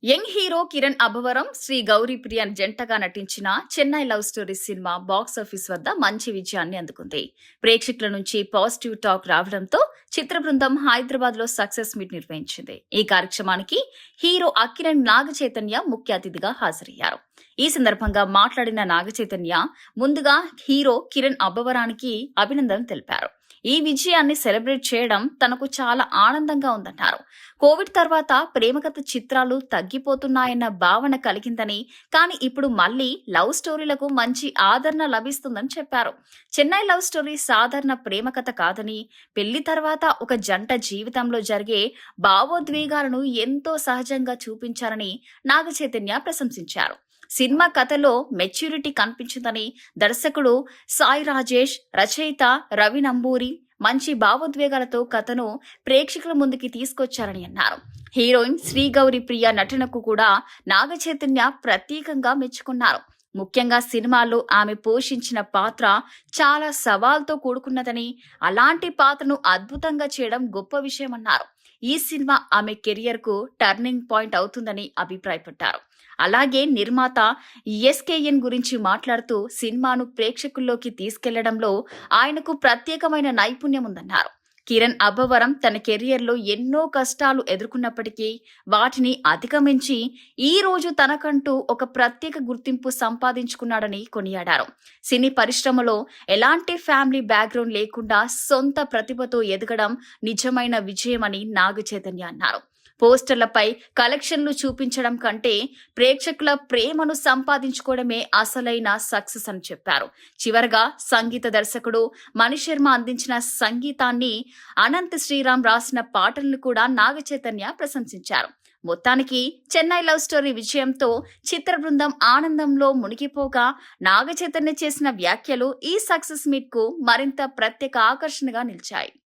Young hero Kiran Abbavaram, Shri Gouri Priya జంటగా నటించిన Chennai love story cinema box office వద్ద మంచి విజయాన్ని అందుకుంది. ప్రేక్షకుల నుంచి పాజిటివ్ టాక్ రావడంతో చిత్ర బృందం హైదరాబాద్ లో సక్సెస్ మీట్ నిర్వహించింది. ఈ కార్యక్రమానికి హీరో అక్కినేని నాగ చైతన్య ముఖ్య అతిథిగా హాజరయ్యారు. ఈ సందర్భంగా మాట్లాడిన నాగ చైతన్య ముందుగా హీరో కిరణ్ అబ్బవరానికి అభినందనలు తెలిపారు. ఈ విజయాన్ని సెలబ్రేట్ చేయడం తనకు చాలా ఆనందంగా ఉందన్నారు. కోవిడ్ తర్వాత ప్రేమకథ చిత్రాలు తగ్గిపోతున్నాయన్న భావన కలిగిందని, కానీ ఇప్పుడు మళ్లీ లవ్ స్టోరీలకు మంచి ఆదరణ లభిస్తుందని చెప్పారు. చెన్నై లవ్ స్టోరీ సాధారణ ప్రేమకథ కాదని, పెళ్లి తర్వాత ఒక జంట జీవితంలో జరిగే భావోద్వేగాలను ఎంతో సహజంగా చూపించారని నాగ చైతన్య ప్రశంసించారు. సినిమా కథలో మెచ్యూరిటీ కనిపించిందని, దర్శకుడు సాయి రాజేష్, రచయిత రవి నంబూరి మంచి భావోద్వేగాలతో కథను ప్రేక్షకుల ముందుకి తీసుకొచ్చారని అన్నారు. హీరోయిన్ శ్రీ గౌరి ప్రియ నటనకు కూడా నాగ చైతన్య ప్రత్యేకంగా మెచ్చుకున్నారు. ముఖ్యంగా సినిమాలో ఆమె పోషించిన పాత్ర చాలా సవాల్తో కూడుకున్నదని, అలాంటి పాత్రను అద్భుతంగా చేయడం గొప్ప విషయమన్నారు. ఈ సినిమా ఆమె కెరియర్ కు టర్నింగ్ పాయింట్ అవుతుందని అభిప్రాయపడ్డారు. అలాగే నిర్మాత ఎస్కేఎన్ గురించి మాట్లాడుతూ సినిమాను ప్రేక్షకుల్లోకి తీసుకెళ్లడంలో ఆయనకు ప్రత్యేకమైన నైపుణ్యం ఉందన్నారు. కిరణ్ అబ్బవరం తన కెరియర్లో ఎన్నో కష్టాలు ఎదుర్కొన్నప్పటికీ వాటిని అధిగమించి ఈ రోజు తనకంటూ ఒక ప్రత్యేక గుర్తింపు సంపాదించుకున్నాడని కొనియాడారు. సినీ పరిశ్రమలో ఎలాంటి ఫ్యామిలీ బ్యాక్గ్రౌండ్ లేకుండా సొంత ప్రతిభతో ఎదగడం నిజమైన విజయమని నాగ చైతన్య అన్నారు. పోస్టర్లపై కలెక్షన్లు చూపించడం కంటే ప్రేక్షకుల ప్రేమను సంపాదించుకోవడమే అసలైన సక్సెస్ అని చెప్పారు. చివరగా సంగీత దర్శకుడు మణిశర్మ అందించిన సంగీతాన్ని, అనంత్ శ్రీరామ్ రాసిన పాటలను కూడా నాగ చైతన్య ప్రశంసించారు. మొత్తానికి చెన్నై లవ్ స్టోరీ విజయంతో చిత్ర బృందం ఆనందంలో మునిగిపోగా నాగ చైతన్య చేసిన వ్యాఖ్యలు ఈ సక్సెస్ మీట్ కు మరింత ప్రత్యేక ఆకర్షణగా నిలిచాయి.